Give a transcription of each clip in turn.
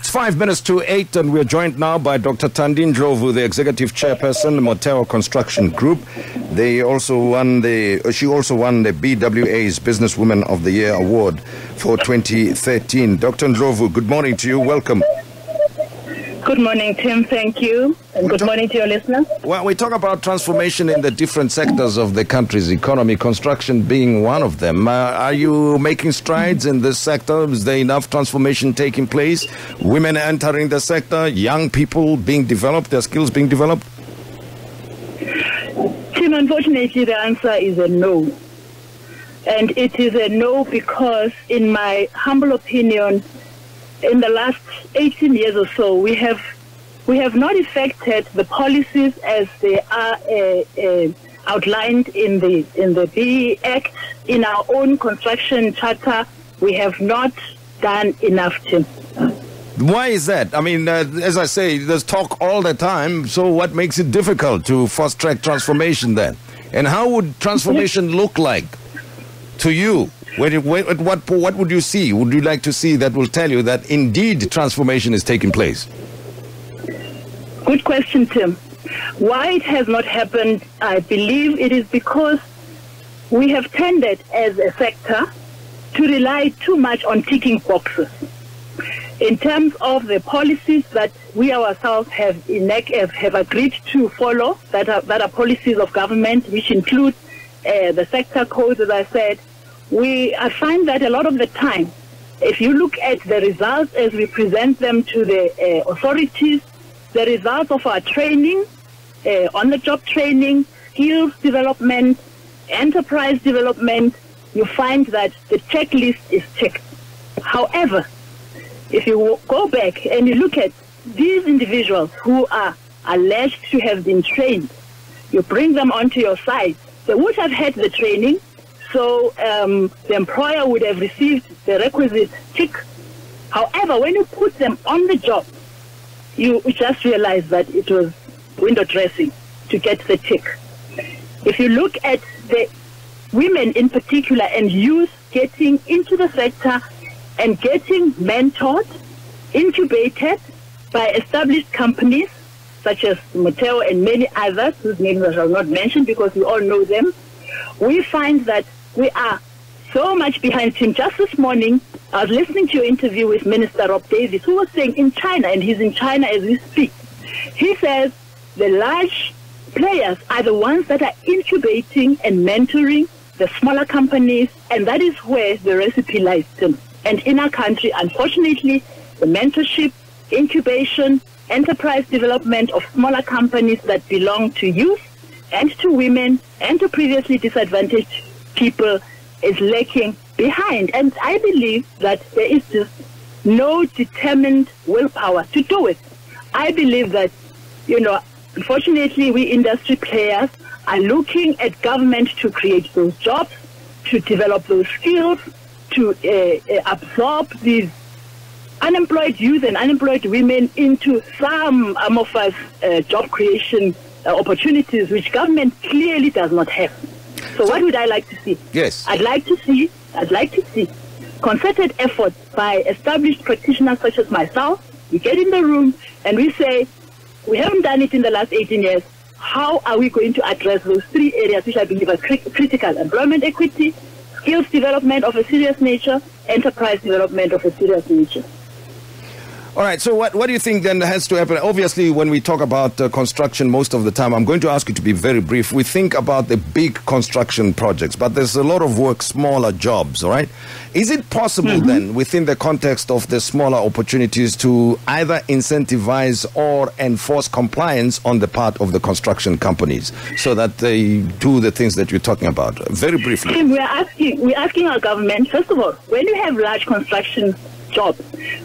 It's 5 minutes to 8, and we're joined now by Dr. Thandi Ndlovu, the executive chairperson, Motheo Construction Group. She also won the BWA's Businesswoman of the Year award for 2013. Dr. Ndlovu, good morning to you. Welcome. Good morning, Tim. Thank you. And good morning to your listeners. Well, we talk about transformation in the different sectors of the country's economy, construction being one of them. Are you making strides in this sector? Is there enough transformation taking place? Women entering the sector, young people being developed, their skills being developed? Tim, unfortunately, the answer is a no. And it is a no because, in my humble opinion, in the last 18 years or so, we have not effected the policies as they are outlined in the BE Act. In our own construction charter, we have not done enough, Tim. Why is that? I mean, as I say, there's talk all the time. So what makes it difficult to fast-track transformation then? And how would transformation look like to you? What would you see? Would you like to see that will tell you that indeed transformation is taking place? Good question, Tim. Why it has not happened, I believe it is because we have tended as a sector to rely too much on ticking boxes. In terms of the policies that we ourselves have agreed to follow, that are policies of government, which include the sector codes, as I said, I find that a lot of the time, if you look at the results as we present them to the authorities, the results of our training, on-the-job training, skills development, enterprise development, you find that the checklist is checked. However, if you go back and you look at these individuals who are alleged to have been trained, you bring them onto your side. They would have had the training, so the employer would have received the requisite tick. However, when you put them on the job, you just realize that it was window dressing to get the tick. If you look at the women in particular and youth getting into the sector and getting mentored, incubated by established companies such as Motheo and many others, whose names I shall not mention because we all know them, we find that we are so much behind him. Just this morning, I was listening to your interview with Minister Rob Davies, who was saying in China, and he's in China as we speak, he says the large players are the ones that are incubating and mentoring the smaller companies, and that is where the recipe lies. And in our country, unfortunately, the mentorship, incubation, enterprise development of smaller companies that belong to youth and to women and to previously disadvantaged people is lacking behind. And I believe that there is just no determined willpower to do it. I believe that, unfortunately, we industry players are looking at government to create those jobs, to develop those skills, to absorb these unemployed youth and unemployed women into some amorphous job creation opportunities, which government clearly does not have. So what would I like to see? Yes. I'd like to see concerted efforts by established practitioners such as myself. We get in the room and we say, we haven't done it in the last 18 years. How are we going to address those three areas which I believe are critical? Employment equity, skills development of a serious nature, enterprise development of a serious nature. All right, so what do you think then has to happen? Obviously, when we talk about construction most of the time, I'm going to ask you to be very brief. We think about the big construction projects, but there's a lot of work, smaller jobs, all right? Is it possible then, within the context of the smaller opportunities, to either incentivize or enforce compliance on the part of the construction companies so that they do the things that you're talking about? Very briefly. We're asking our government, first of all, when you have large construction jobs,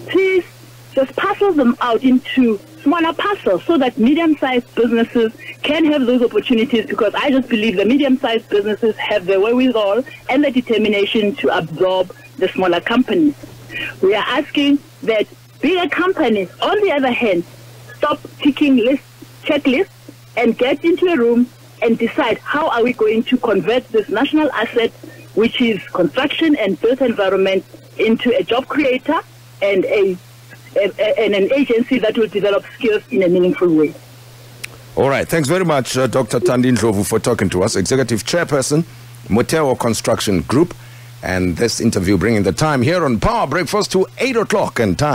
please just parcel them out into smaller parcels so that medium-sized businesses can have those opportunities, because I just believe the medium-sized businesses have the wherewithal and the determination to absorb the smaller companies. We are asking that bigger companies, on the other hand, stop ticking checklists and get into a room and decide how are we going to convert this national asset, which is construction and built environment, into a job creator and a and an agency that will develop skills in a meaningful way. All right. Thanks very much, Dr. Thandi Ndlovu, for talking to us, Executive Chairperson, Moteo Construction Group. And this interview bringing the time here on Power Breakfast to 8 o'clock and time.